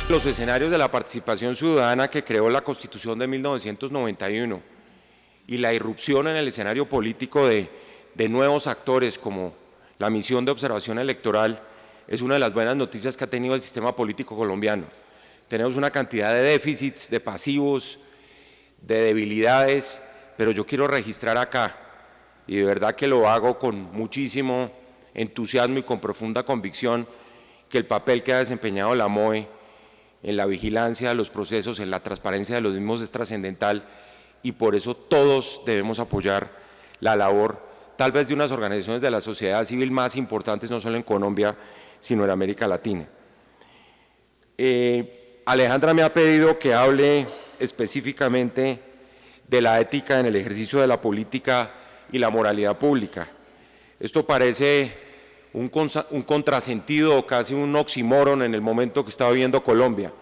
Los escenarios de la participación ciudadana que creó la Constitución de 1991 y la irrupción en el escenario político de nuevos actores como la misión de observación electoral es una de las buenas noticias que ha tenido el sistema político colombiano. Tenemos una cantidad de déficits, de pasivos, de debilidades, pero yo quiero registrar acá, y de verdad que lo hago con muchísimo entusiasmo y con profunda convicción, que el papel que ha desempeñado la MOE en la vigilancia de los procesos, en la transparencia de los mismos es trascendental, y por eso todos debemos apoyar la labor, tal vez de unas organizaciones de la sociedad civil más importantes, no solo en Colombia, sino en América Latina. Alejandra me ha pedido que hable específicamente de la ética en el ejercicio de la política y la moralidad pública. Esto parece un contrasentido o casi un oxímoron en el momento que está viviendo Colombia.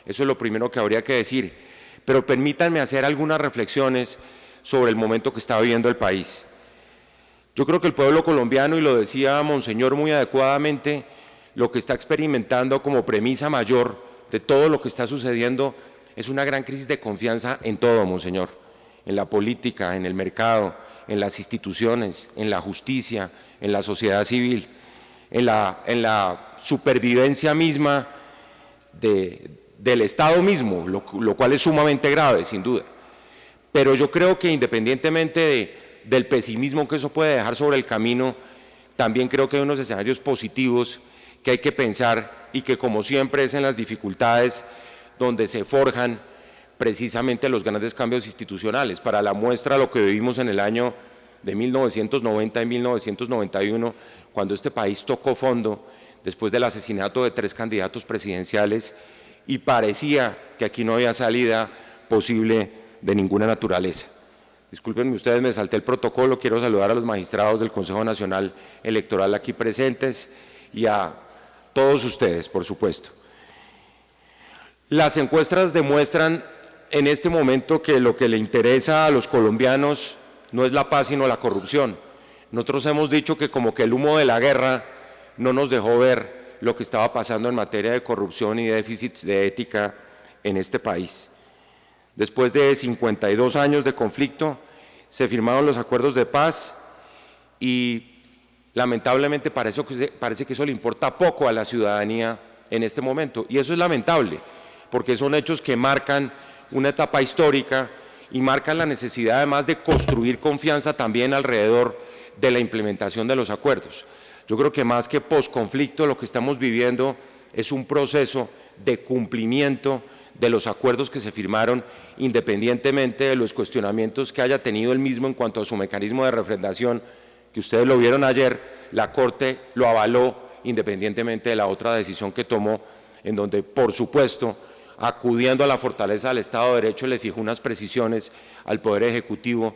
Eso es lo primero que habría que decir. Pero permítanme hacer algunas reflexiones sobre el momento que está viviendo el país. Yo creo que el pueblo colombiano, y lo decía Monseñor muy adecuadamente, lo que está experimentando como premisa mayor de todo lo que está sucediendo es una gran crisis de confianza en todo, Monseñor, en la política, en el mercado, en las instituciones, en la justicia, en la sociedad civil, en la supervivencia misma del Estado mismo, lo cual es sumamente grave, sin duda. Pero yo creo que independientemente del pesimismo que eso puede dejar sobre el camino, también creo que hay unos escenarios positivos que hay que pensar y que, como siempre, es en las dificultades donde se forjan precisamente los grandes cambios institucionales. Para la muestra, lo que vivimos en el año de 1990 y 1991, cuando este país tocó fondo después del asesinato de 3 candidatos presidenciales y parecía que aquí no había salida posible de ninguna naturaleza. Discúlpenme ustedes, me salté el protocolo, quiero saludar a los magistrados del Consejo Nacional Electoral aquí presentes y a todos ustedes, por supuesto. Las encuestas demuestran en este momento que lo que le interesa a los colombianos no es la paz sino la corrupción. Nosotros hemos dicho que como que el humo de la guerra no nos dejó ver lo que estaba pasando en materia de corrupción y déficits de ética en este país. Después de 52 años de conflicto, se firmaron los acuerdos de paz y lamentablemente parece que eso le importa poco a la ciudadanía en este momento. Y eso es lamentable, porque son hechos que marcan una etapa histórica y marcan la necesidad además de construir confianza también alrededor de la implementación de los acuerdos. Yo creo que más que posconflicto lo que estamos viviendo es un proceso de cumplimiento de los acuerdos que se firmaron, independientemente de los cuestionamientos que haya tenido el mismo en cuanto a su mecanismo de refrendación, que ustedes lo vieron ayer, la Corte lo avaló independientemente de la otra decisión que tomó, en donde, por supuesto, acudiendo a la fortaleza del Estado de Derecho, le fijó unas precisiones al Poder Ejecutivo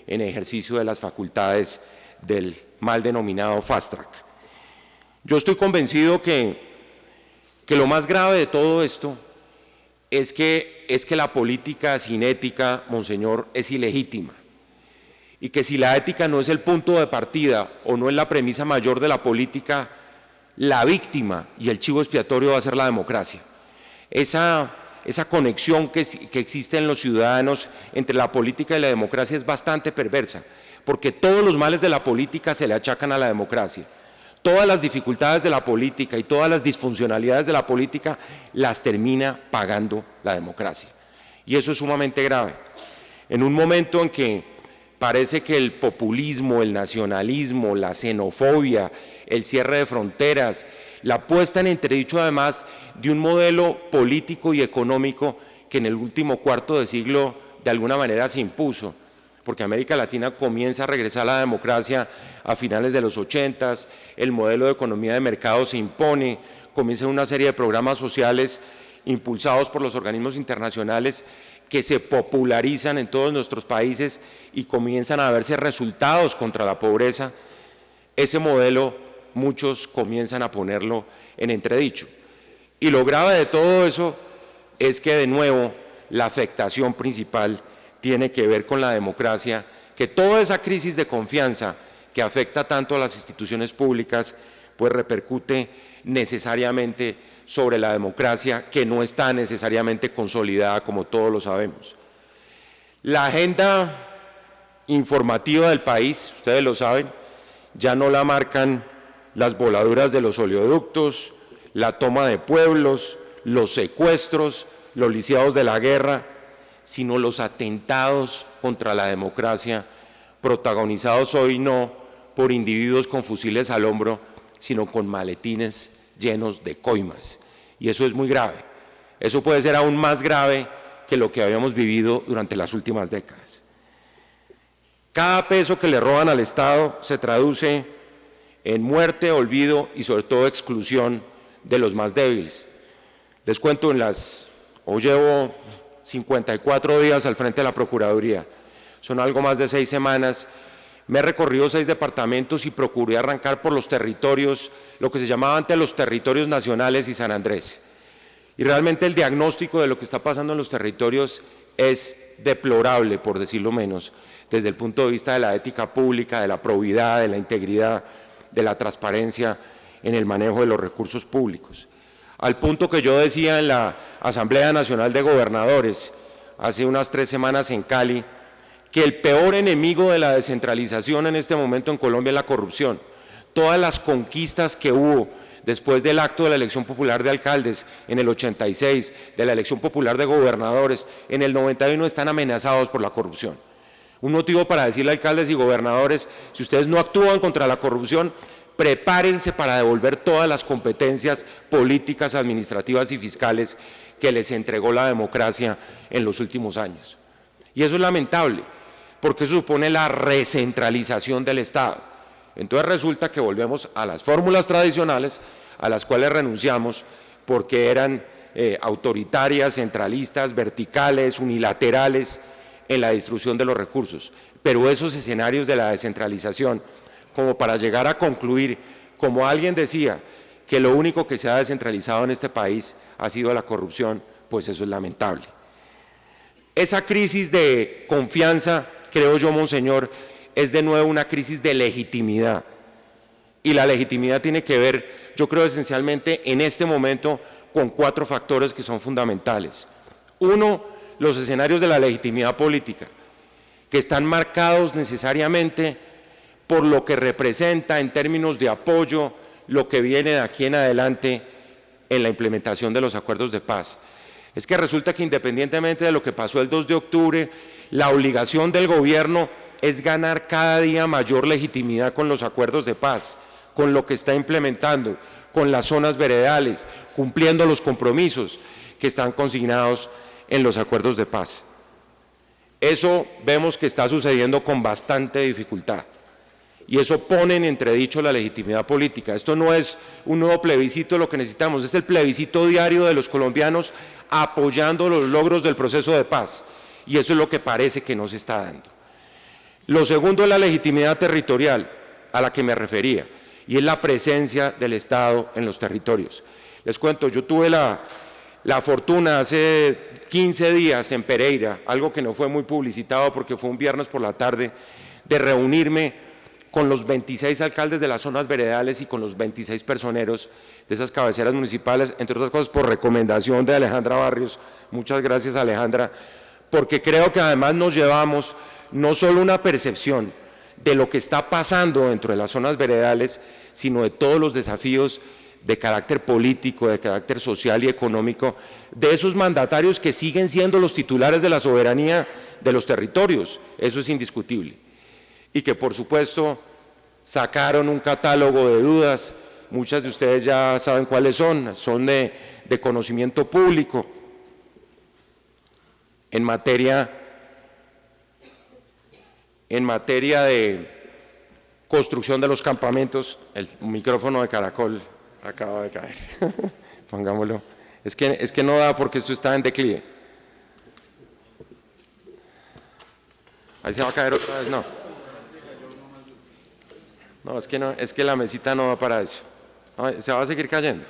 en ejercicio de las facultades del mal denominado Fast Track. Yo estoy convencido que lo más grave de todo esto es que la política sin ética, Monseñor, es ilegítima, y que si la ética no es el punto de partida o no es la premisa mayor de la política, la víctima y el chivo expiatorio va a ser la democracia. Esa conexión que existe en los ciudadanos entre la política y la democracia es bastante perversa, porque todos los males de la política se le achacan a la democracia. Todas las dificultades de la política y todas las disfuncionalidades de la política las termina pagando la democracia. Y eso es sumamente grave. En un momento en que parece que el populismo, el nacionalismo, la xenofobia, el cierre de fronteras, la puesta en entredicho además de un modelo político y económico que en el último cuarto de siglo de alguna manera se impuso, porque América Latina comienza a regresar a la democracia a finales de los 80, el modelo de economía de mercado se impone, comienza una serie de programas sociales impulsados por los organismos internacionales que se popularizan en todos nuestros países y comienzan a verse resultados contra la pobreza. Ese modelo muchos comienzan a ponerlo en entredicho. Y lo grave de todo eso es que de nuevo la afectación principal tiene que ver con la democracia, que toda esa crisis de confianza que afecta tanto a las instituciones públicas pues repercute necesariamente sobre la democracia, que no está necesariamente consolidada, como todos lo sabemos. La agenda informativa del país, ustedes lo saben, ya no la marcan las voladuras de los oleoductos, la toma de pueblos, los secuestros, los lisiados de la guerra, sino los atentados contra la democracia, protagonizados hoy no por individuos con fusiles al hombro, sino con maletines llenos de coimas. Y eso es muy grave. Eso puede ser aún más grave que lo que habíamos vivido durante las últimas décadas. Cada peso que le roban al Estado se traduce en muerte, olvido y sobre todo exclusión de los más débiles. Les cuento, hoy llevo 54 días al frente de la Procuraduría, son algo más de 6 semanas, me he recorrido 6 departamentos y procuré arrancar por los territorios, lo que se llamaba antes los territorios nacionales y San Andrés. Y realmente el diagnóstico de lo que está pasando en los territorios es deplorable, por decirlo menos, desde el punto de vista de la ética pública, de la probidad, de la integridad, de la transparencia en el manejo de los recursos públicos. Al punto que yo decía en la Asamblea Nacional de Gobernadores, hace unas 3 semanas en Cali, que el peor enemigo de la descentralización en este momento en Colombia es la corrupción. Todas las conquistas que hubo después del acto de la elección popular de alcaldes en el 86, de la elección popular de gobernadores en el 91, están amenazados por la corrupción. Un motivo para decirle a alcaldes y gobernadores, si ustedes no actúan contra la corrupción, prepárense para devolver todas las competencias políticas, administrativas y fiscales que les entregó la democracia en los últimos años. Y eso es lamentable, porque eso supone la recentralización del Estado. Entonces resulta que volvemos a las fórmulas tradicionales a las cuales renunciamos porque eran autoritarias, centralistas, verticales, unilaterales en la distribución de los recursos. Pero esos escenarios de la descentralización, como para llegar a concluir, como alguien decía, que lo único que se ha descentralizado en este país ha sido la corrupción, pues eso es lamentable. Esa crisis de confianza, creo yo, monseñor, es de nuevo una crisis de legitimidad. Y la legitimidad tiene que ver, yo creo, esencialmente en este momento con 4 factores que son fundamentales. Uno, los escenarios de la legitimidad política, que están marcados necesariamente por lo que representa en términos de apoyo lo que viene de aquí en adelante en la implementación de los acuerdos de paz. Es que resulta que independientemente de lo que pasó el 2 de octubre, la obligación del gobierno es ganar cada día mayor legitimidad con los acuerdos de paz, con lo que está implementando, con las zonas veredales, cumpliendo los compromisos que están consignados en los acuerdos de paz. Eso vemos que está sucediendo con bastante dificultad y eso pone en entredicho la legitimidad política. Esto no es un nuevo plebiscito lo que necesitamos, es el plebiscito diario de los colombianos apoyando los logros del proceso de paz y eso es lo que parece que no se está dando. Lo segundo es la legitimidad territorial a la que me refería y es la presencia del Estado en los territorios. Les cuento, yo tuve la fortuna hace 15 días en Pereira, algo que no fue muy publicitado porque fue un viernes por la tarde, de reunirme con los 26 alcaldes de las zonas veredales y con los 26 personeros de esas cabeceras municipales, entre otras cosas por recomendación de Alejandra Barrios. Muchas gracias, Alejandra, porque creo que además nos llevamos no solo una percepción de lo que está pasando dentro de las zonas veredales, sino de todos los desafíos de carácter político, de carácter social y económico, de esos mandatarios que siguen siendo los titulares de la soberanía de los territorios, eso es indiscutible. Y que por supuesto sacaron un catálogo de dudas, muchas de ustedes ya saben cuáles son de conocimiento público, en materia de construcción de los campamentos. El micrófono de Caracol acaba de caer, pongámoslo, es que no da porque esto está en declive. Ahí se va a caer otra vez, no. No, es que la mesita no va para eso. No, se va a seguir cayendo.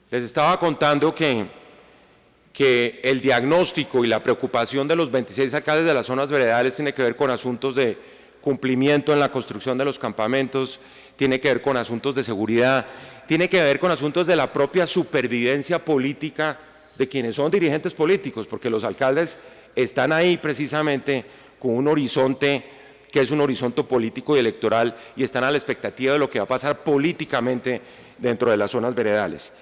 Les estaba contando que el diagnóstico y la preocupación de los 26 alcaldes de las zonas veredales tiene que ver con asuntos de cumplimiento en la construcción de los campamentos, tiene que ver con asuntos de seguridad, tiene que ver con asuntos de la propia supervivencia política de quienes son dirigentes políticos, porque los alcaldes están ahí precisamente con un horizonte que es un horizonte político y electoral y están a la expectativa de lo que va a pasar políticamente dentro de las zonas veredales.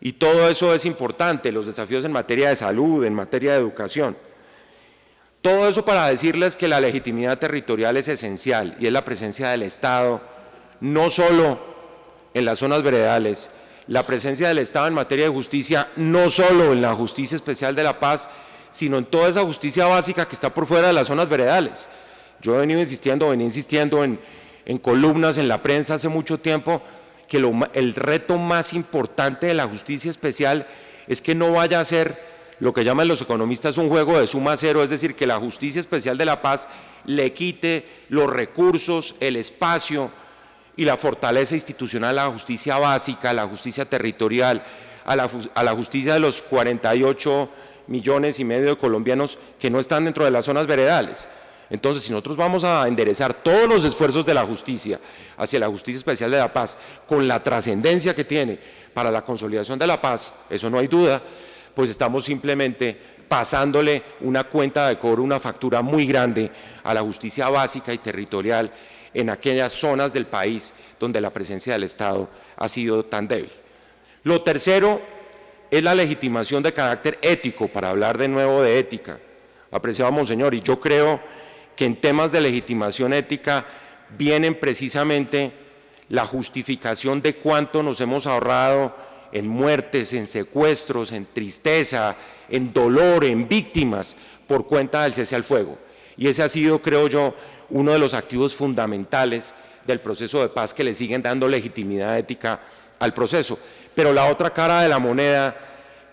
Y todo eso es importante, los desafíos en materia de salud, en materia de educación. Todo eso para decirles que la legitimidad territorial es esencial y es la presencia del Estado, no solo en las zonas veredales, la presencia del Estado en materia de justicia, no solo en la Justicia Especial de la Paz, sino en toda esa justicia básica que está por fuera de las zonas veredales. Yo venía insistiendo en columnas, en la prensa hace mucho tiempo, que el reto más importante de la justicia especial es que no vaya a ser lo que llaman los economistas un juego de suma cero, es decir, que la Justicia Especial de la Paz le quite los recursos, el espacio y la fortaleza institucional a la justicia básica, a la justicia territorial, a la justicia de los 48,5 millones de colombianos que no están dentro de las zonas veredales. Entonces, si nosotros vamos a enderezar todos los esfuerzos de la justicia hacia la Justicia Especial de la Paz, con la trascendencia que tiene para la consolidación de la paz, eso no hay duda, pues estamos simplemente pasándole una cuenta de cobro, una factura muy grande a la justicia básica y territorial en aquellas zonas del país donde la presencia del Estado ha sido tan débil. Lo tercero es la legitimación de carácter ético, para hablar de nuevo de ética, apreciado Monseñor, y yo creo que en temas de legitimación ética vienen precisamente la justificación de cuánto nos hemos ahorrado en muertes, en secuestros, en tristeza, en dolor, en víctimas, por cuenta del cese al fuego. Y ese ha sido, creo yo, uno de los activos fundamentales del proceso de paz que le siguen dando legitimidad ética al proceso. Pero la otra cara de la moneda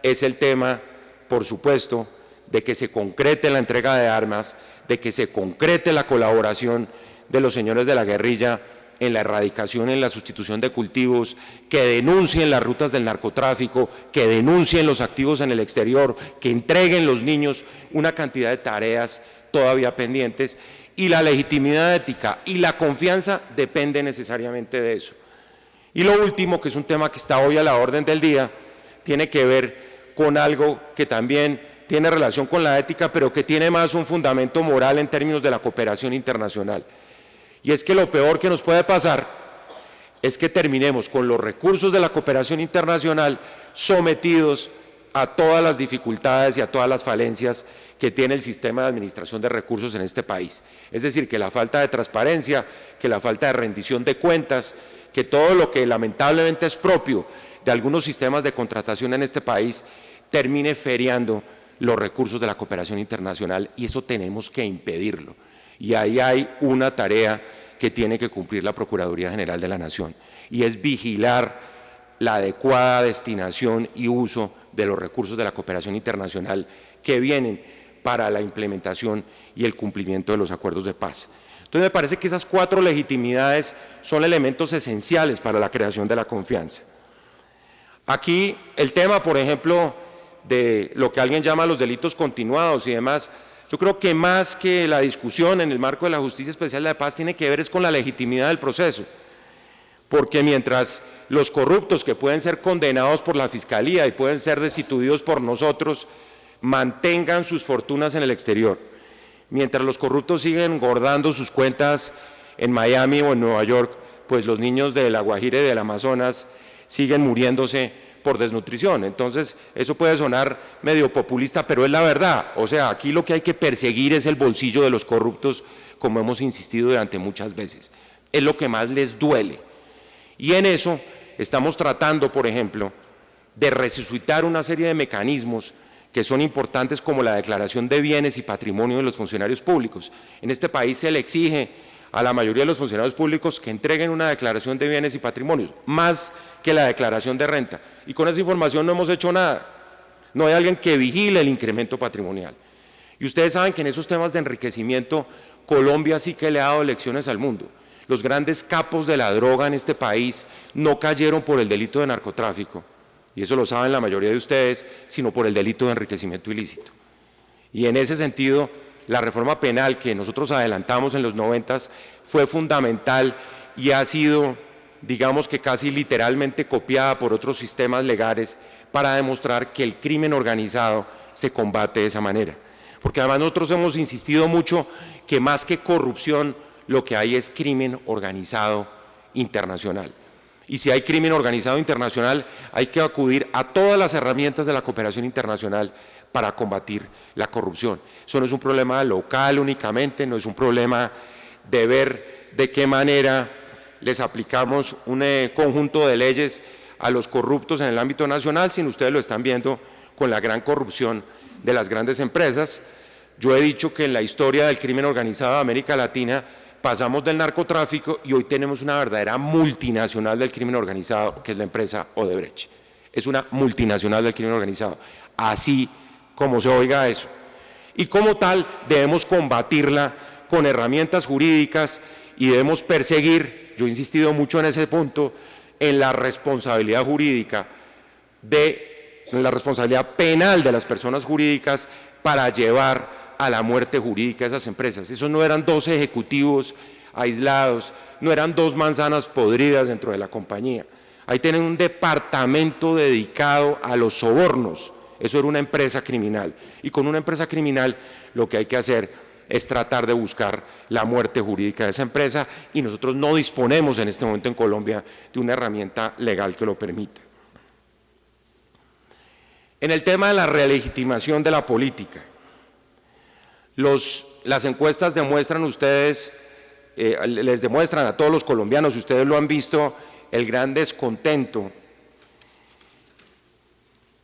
es el tema, por supuesto, de que se concrete la entrega de armas, de que se concrete la colaboración de los señores de la guerrilla en la erradicación, en la sustitución de cultivos, que denuncien las rutas del narcotráfico, que denuncien los activos en el exterior, que entreguen los niños, una cantidad de tareas todavía pendientes, y la legitimidad ética y la confianza depende necesariamente de eso. Y lo último, que es un tema que está hoy a la orden del día, tiene que ver con algo que también tiene relación con la ética, pero que tiene más un fundamento moral en términos de la cooperación internacional. Y es que lo peor que nos puede pasar es que terminemos con los recursos de la cooperación internacional sometidos a todas las dificultades y a todas las falencias que tiene el sistema de administración de recursos en este país. Es decir, que la falta de transparencia, que la falta de rendición de cuentas, que todo lo que lamentablemente es propio de algunos sistemas de contratación en este país termine feriando los recursos de la cooperación internacional, y eso tenemos que impedirlo. Y ahí hay una tarea que tiene que cumplir la Procuraduría General de la Nación, y es vigilar la adecuada destinación y uso de los recursos de la cooperación internacional que vienen para la implementación y el cumplimiento de los acuerdos de paz. Entonces me parece que esas 4 legitimidades son elementos esenciales para la creación de la confianza. Aquí el tema, por ejemplo, de lo que alguien llama los delitos continuados y demás, yo creo que más que la discusión en el marco de la Justicia Especial de Paz tiene que ver es con la legitimidad del proceso, porque mientras los corruptos que pueden ser condenados por la Fiscalía y pueden ser destituidos por nosotros mantengan sus fortunas en el exterior, mientras los corruptos siguen engordando sus cuentas en Miami o en Nueva York, pues los niños de La Guajira y del Amazonas siguen muriéndose por desnutrición. Entonces, eso puede sonar medio populista, pero es la verdad. O sea, aquí lo que hay que perseguir es el bolsillo de los corruptos, como hemos insistido durante muchas veces. Es lo que más les duele. Y en eso estamos tratando, por ejemplo, de resucitar una serie de mecanismos que son importantes, como la declaración de bienes y patrimonio de los funcionarios públicos. En este país se le exige a la mayoría de los funcionarios públicos que entreguen una declaración de bienes y patrimonios, más que la declaración de renta. Y con esa información no hemos hecho nada. No hay alguien que vigile el incremento patrimonial. Y ustedes saben que en esos temas de enriquecimiento, Colombia sí que le ha dado lecciones al mundo. Los grandes capos de la droga en este país no cayeron por el delito de narcotráfico, y eso lo saben la mayoría de ustedes, sino por el delito de enriquecimiento ilícito. Y en ese sentido, la reforma penal que nosotros adelantamos en los 90 fue fundamental y ha sido, digamos que casi literalmente copiada por otros sistemas legales para demostrar que el crimen organizado se combate de esa manera. Porque además nosotros hemos insistido mucho que más que corrupción, lo que hay es crimen organizado internacional. Y si hay crimen organizado internacional, hay que acudir a todas las herramientas de la cooperación internacional para combatir la corrupción. Eso no es un problema local únicamente, no es un problema de ver de qué manera les aplicamos un conjunto de leyes a los corruptos en el ámbito nacional, sino ustedes lo están viendo con la gran corrupción de las grandes empresas. Yo he dicho que en la historia del crimen organizado de América Latina pasamos del narcotráfico y hoy tenemos una verdadera multinacional del crimen organizado, que es la empresa Odebrecht. Es una multinacional del crimen organizado, así como se oiga eso. Y como tal debemos combatirla con herramientas jurídicas y debemos perseguir, yo he insistido mucho en ese punto, en la responsabilidad jurídica, en la responsabilidad penal de las personas jurídicas para llevar a la muerte jurídica de esas empresas. Esos no eran 2 ejecutivos aislados, no eran 2 manzanas podridas dentro de la compañía. Ahí tienen un departamento dedicado a los sobornos. Eso era una empresa criminal. Y con una empresa criminal lo que hay que hacer es tratar de buscar la muerte jurídica de esa empresa y nosotros no disponemos en este momento en Colombia de una herramienta legal que lo permita. En el tema de la relegitimación de la política, las encuestas demuestran ustedes, les demuestran a todos los colombianos, ustedes lo han visto, el gran descontento,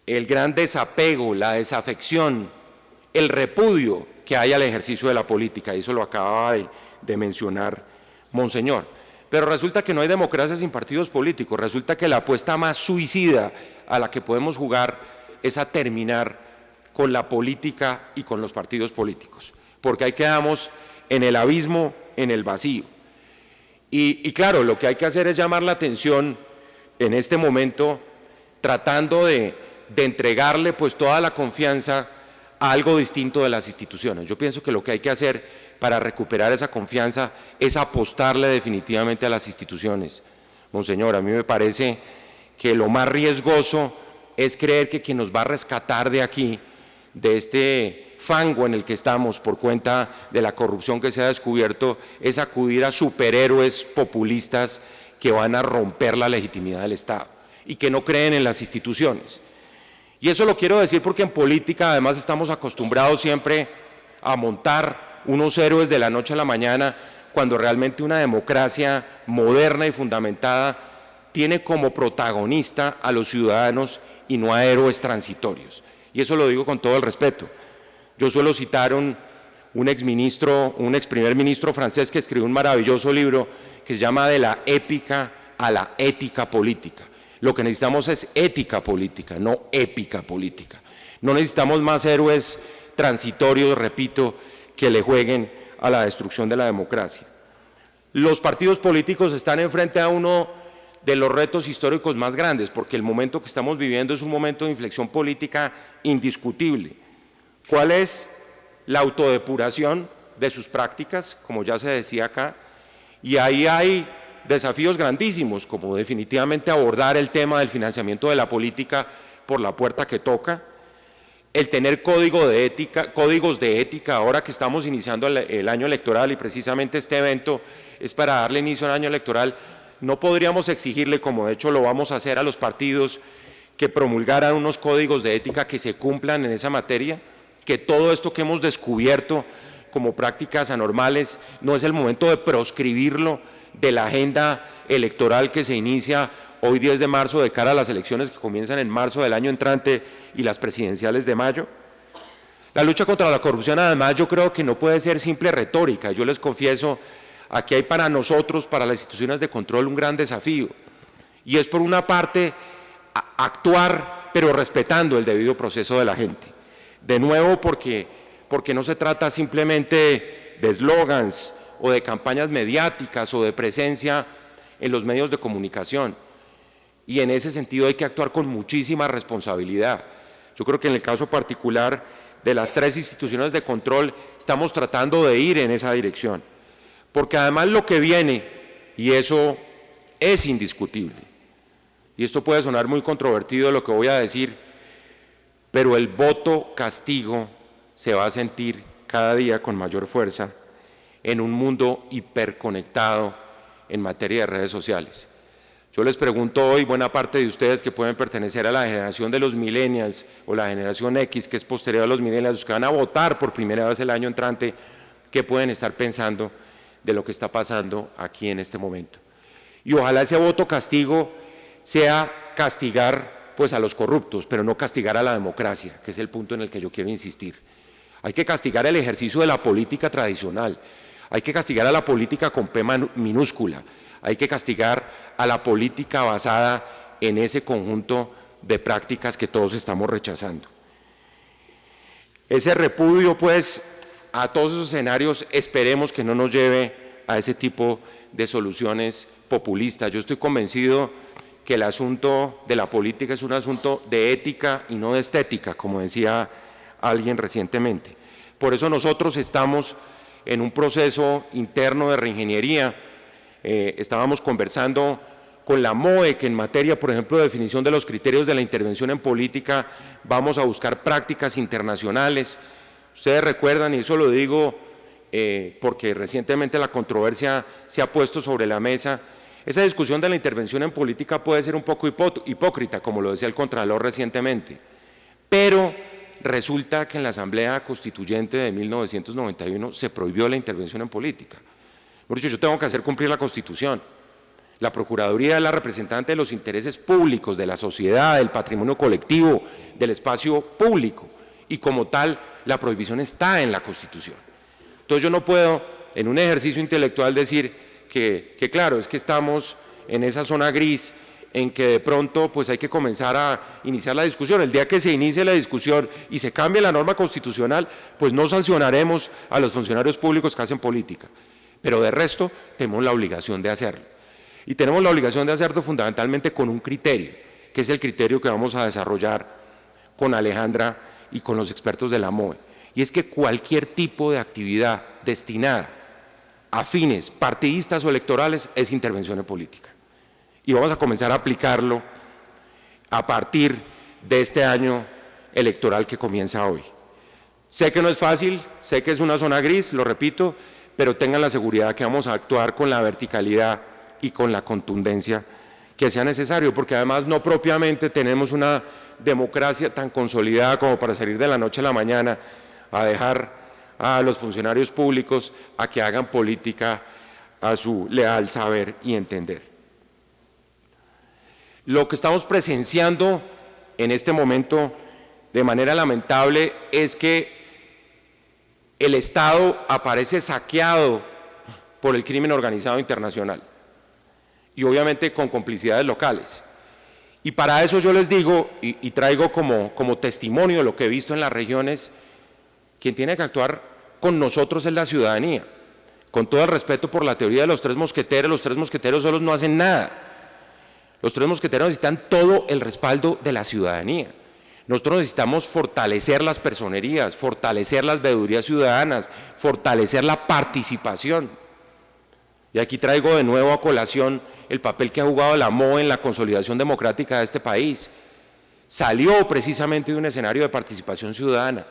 el gran desapego, la desafección, el repudio que hay al ejercicio de la política, y eso lo acaba de mencionar Monseñor. Pero resulta que no hay democracia sin partidos políticos, resulta que la apuesta más suicida a la que podemos jugar es a terminar con la política y con los partidos políticos, porque ahí quedamos en el abismo, en el vacío. Y claro, lo que hay que hacer es llamar la atención en este momento, tratando de entregarle pues toda la confianza a algo distinto de las instituciones. Yo pienso que lo que hay que hacer para recuperar esa confianza es apostarle definitivamente a las instituciones. Monseñor, a mí me parece que lo más riesgoso es creer que quien nos va a rescatar de aquí, de este fango en el que estamos por cuenta de la corrupción que se ha descubierto, es acudir a superhéroes populistas que van a romper la legitimidad del Estado y que no creen en las instituciones. Y eso lo quiero decir porque en política además estamos acostumbrados siempre a montar unos héroes de la noche a la mañana, cuando realmente una democracia moderna y fundamentada tiene como protagonista a los ciudadanos y no a héroes transitorios. Y eso lo digo con todo el respeto. Yo suelo citar un ex primer ministro francés que escribió un maravilloso libro que se llama De la épica a la ética política. Lo que necesitamos es ética política, no épica política. No necesitamos más héroes transitorios, repito, que le jueguen a la destrucción de la democracia. Los partidos políticos están enfrente a uno de los retos históricos más grandes, porque el momento que estamos viviendo es un momento de inflexión política indiscutible. ¿Cuál es la autodepuración de sus prácticas, como ya se decía acá? Y ahí hay desafíos grandísimos, como definitivamente abordar el tema del financiamiento de la política por la puerta que toca, el tener códigos de ética, ahora que estamos iniciando el año electoral y precisamente este evento es para darle inicio al año electoral. No podríamos exigirle, como de hecho lo vamos a hacer a los partidos, que promulgaran unos códigos de ética que se cumplan en esa materia, que todo esto que hemos descubierto como prácticas anormales no es el momento de proscribirlo de la agenda electoral que se inicia hoy 10 de marzo de cara a las elecciones que comienzan en marzo del año entrante y las presidenciales de mayo. La lucha contra la corrupción además yo creo que no puede ser simple retórica. Yo les confieso, aquí hay para nosotros, para las instituciones de control, un gran desafío, y es por una parte actuar pero respetando el debido proceso de la gente. De nuevo porque no se trata simplemente de eslogans o de campañas mediáticas o de presencia en los medios de comunicación. y en ese sentido hay que actuar con muchísima responsabilidad. Yo creo que en el caso particular de las 3 instituciones de control estamos tratando de ir en esa dirección, porque además lo que viene, y eso es indiscutible, y esto puede sonar muy controvertido lo que voy a decir, pero el voto castigo se va a sentir cada día con mayor fuerza en un mundo hiperconectado en materia de redes sociales. Yo les pregunto hoy, buena parte de ustedes que pueden pertenecer a la generación de los millennials o la generación X, que es posterior a los millennials, los que van a votar por primera vez el año entrante, ¿qué pueden estar pensando de lo que está pasando aquí en este momento? Y ojalá ese voto castigo sea castigar pues a los corruptos, pero no castigar a la democracia, que es el punto en el que yo quiero insistir. Hay que castigar el ejercicio de la política tradicional, hay que castigar a la política con P minúscula, hay que castigar a la política basada en ese conjunto de prácticas que todos estamos rechazando. Ese repudio, pues, a todos esos escenarios, esperemos que no nos lleve a ese tipo de soluciones populistas. Yo estoy convencido que el asunto de la política es un asunto de ética y no de estética, como decía alguien recientemente. Por eso nosotros estamos en un proceso interno de reingeniería. Estábamos conversando con la MOE, que en materia, por ejemplo, de definición de los criterios de la intervención en política, vamos a buscar prácticas internacionales. Ustedes recuerdan, y eso lo digo porque recientemente la controversia se ha puesto sobre la mesa, esa discusión de la intervención en política puede ser un poco hipócrita, como lo decía el Contralor recientemente, pero resulta que en la Asamblea Constituyente de 1991 se prohibió la intervención en política. Por eso yo tengo que hacer cumplir la Constitución. La Procuraduría es la representante de los intereses públicos, de la sociedad, del patrimonio colectivo, del espacio público, y como tal, la prohibición está en la Constitución. Entonces yo no puedo, en un ejercicio intelectual, decir que claro, es que estamos en esa zona gris, en que de pronto pues hay que comenzar a iniciar la discusión. El día que se inicie la discusión y se cambie la norma constitucional, pues no sancionaremos a los funcionarios públicos que hacen política, pero de resto tenemos la obligación de hacerlo. Y tenemos la obligación de hacerlo fundamentalmente con un criterio, que es el criterio que vamos a desarrollar con Alejandra y con los expertos de la MOE, y es que cualquier tipo de actividad destinada a fines partidistas o electorales es intervención en política. Y vamos a comenzar a aplicarlo a partir de este año electoral que comienza hoy. Sé que no es fácil, sé que es una zona gris, lo repito, pero tengan la seguridad que vamos a actuar con la verticalidad y con la contundencia que sea necesario, porque además no propiamente tenemos una democracia tan consolidada como para salir de la noche a la mañana a dejar a los funcionarios públicos a que hagan política a su leal saber y entender. Lo que estamos presenciando en este momento de manera lamentable es que el Estado aparece saqueado por el crimen organizado internacional y obviamente con complicidades locales. Y para eso yo les digo y traigo como testimonio lo que he visto en las regiones, quien tiene que actuar con nosotros es la ciudadanía. Con todo el respeto por la teoría de los 3 mosqueteros solos no hacen nada. Los 3 mosqueteros necesitan todo el respaldo de la ciudadanía. Nosotros necesitamos fortalecer las personerías, fortalecer las veedurías ciudadanas, fortalecer la participación. Y aquí traigo de nuevo a colación el papel que ha jugado la MOE en la consolidación democrática de este país. Salió precisamente de un escenario de participación ciudadana.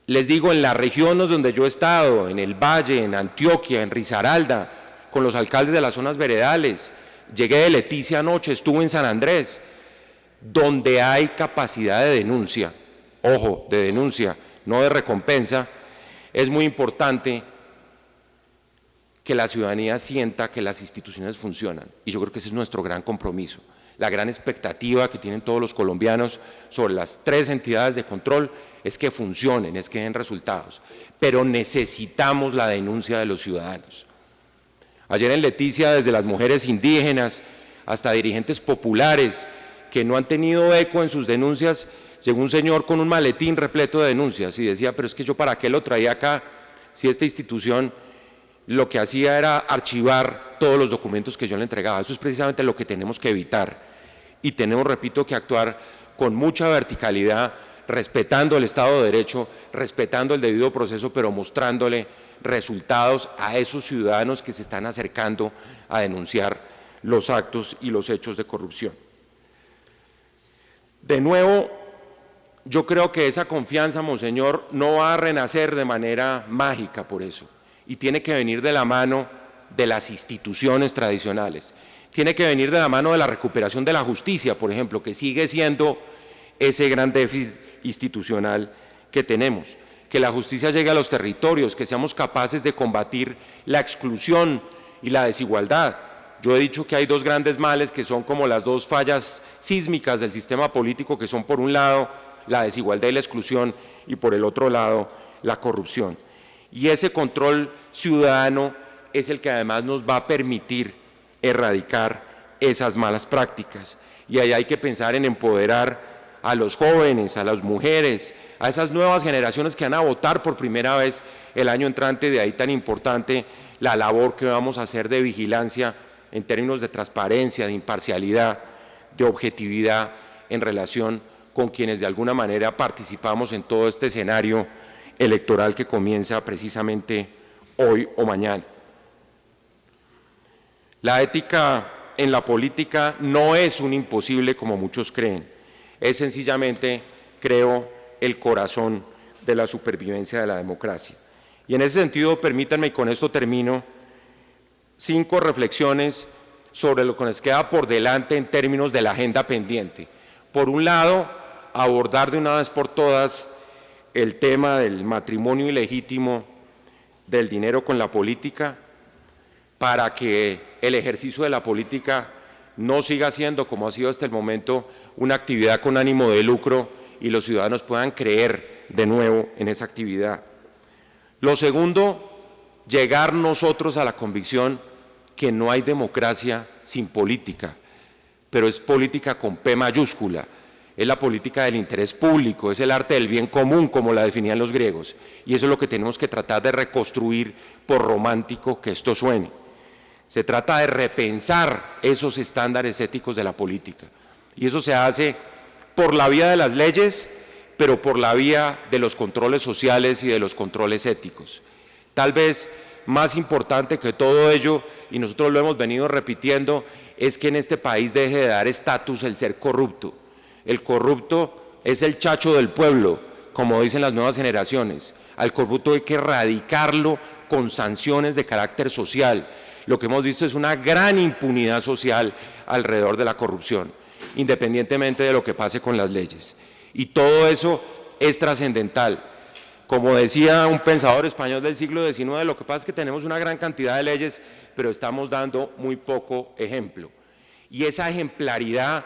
Les digo, en las regiones donde yo he estado, en el Valle, en Antioquia, en Risaralda, con los alcaldes de las zonas veredales, llegué de Leticia anoche, estuve en San Andrés, donde hay capacidad de denuncia, ojo, de denuncia, no de recompensa, es muy importante que la ciudadanía sienta que las instituciones funcionan, y yo creo que ese es nuestro gran compromiso. La gran expectativa que tienen todos los colombianos sobre las 3 entidades de control es que funcionen, es que den resultados, pero necesitamos la denuncia de los ciudadanos. Ayer en Leticia, desde las mujeres indígenas hasta dirigentes populares que no han tenido eco en sus denuncias, llegó un señor con un maletín repleto de denuncias y decía, pero es que yo para qué lo traía acá si esta institución lo que hacía era archivar todos los documentos que yo le entregaba. Eso es precisamente lo que tenemos que evitar. y tenemos, repito, que actuar con mucha verticalidad, respetando el Estado de Derecho, respetando el debido proceso, pero mostrándole resultados a esos ciudadanos que se están acercando a denunciar los actos y los hechos de corrupción. De nuevo, yo creo que esa confianza, monseñor, no va a renacer de manera mágica por eso, y tiene que venir de la mano de las instituciones tradicionales, tiene que venir de la mano de la recuperación de la justicia, por ejemplo, que sigue siendo ese gran déficit institucional que tenemos, que la justicia llegue a los territorios, que seamos capaces de combatir la exclusión y la desigualdad. Yo he dicho que hay dos grandes males que son como las dos fallas sísmicas del sistema político, que son por un lado la desigualdad y la exclusión y por el otro lado la corrupción. Y ese control ciudadano es el que además nos va a permitir erradicar esas malas prácticas. Y ahí hay que pensar en empoderar a los jóvenes, a las mujeres, a esas nuevas generaciones que van a votar por primera vez el año entrante, de ahí tan importante la labor que vamos a hacer de vigilancia en términos de transparencia, de imparcialidad, de objetividad en relación con quienes de alguna manera participamos en todo este escenario electoral que comienza precisamente hoy o mañana. La ética en la política no es un imposible como muchos creen, es sencillamente, creo, el corazón de la supervivencia de la democracia. Y en ese sentido, permítanme, y con esto termino, 5 reflexiones sobre lo que nos queda por delante en términos de la agenda pendiente. Por un lado, abordar de una vez por todas el tema del matrimonio ilegítimo del dinero con la política, para que el ejercicio de la política no siga siendo, como ha sido hasta el momento, una actividad con ánimo de lucro y los ciudadanos puedan creer de nuevo en esa actividad. Lo segundo, llegar nosotros a la convicción que no hay democracia sin política, pero es política con P mayúscula, es la política del interés público, es el arte del bien común, como la definían los griegos, y eso es lo que tenemos que tratar de reconstruir, por romántico que esto suene. Se trata de repensar esos estándares éticos de la política, y eso se hace por la vía de las leyes, pero por la vía de los controles sociales y de los controles éticos. Tal vez más importante que todo ello, y nosotros lo hemos venido repitiendo, es que en este país deje de dar estatus el ser corrupto. El corrupto es el chacho del pueblo, como dicen las nuevas generaciones. Al corrupto hay que erradicarlo con sanciones de carácter social. Lo que hemos visto es una gran impunidad social alrededor de la corrupción, independientemente de lo que pase con las leyes. Y todo eso es trascendental. Como decía un pensador español del siglo XIX, lo que pasa es que tenemos una gran cantidad de leyes, pero estamos dando muy poco ejemplo. Y esa ejemplaridad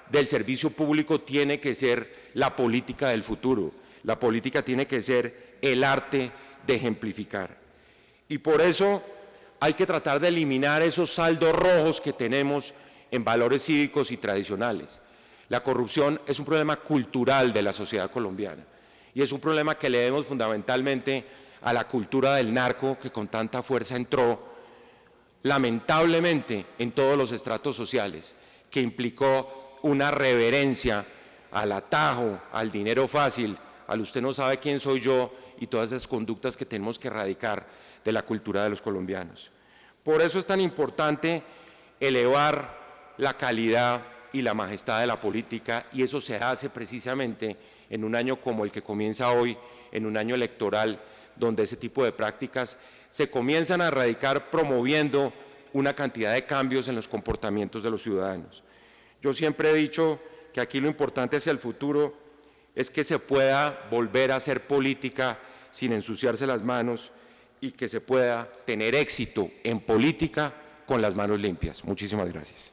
del servicio público tiene que ser la política del futuro. La política tiene que ser el arte de ejemplificar. Y por eso hay que tratar de eliminar esos saldos rojos que tenemos en valores cívicos y tradicionales. La corrupción es un problema cultural de la sociedad colombiana y es un problema que le debemos fundamentalmente a la cultura del narco, que con tanta fuerza entró lamentablemente en todos los estratos sociales, que implicó una reverencia al atajo, al dinero fácil, al usted no sabe quién soy yo, y todas esas conductas que tenemos que erradicar de la cultura de los colombianos. Por eso es tan importante elevar la calidad y la majestad de la política, y eso se hace precisamente en un año como el que comienza hoy, en un año electoral, donde ese tipo de prácticas se comienzan a erradicar, promoviendo una cantidad de cambios en los comportamientos de los ciudadanos. Yo siempre he dicho que aquí lo importante hacia el futuro es que se pueda volver a hacer política sin ensuciarse las manos y que se pueda tener éxito en política con las manos limpias. Muchísimas gracias.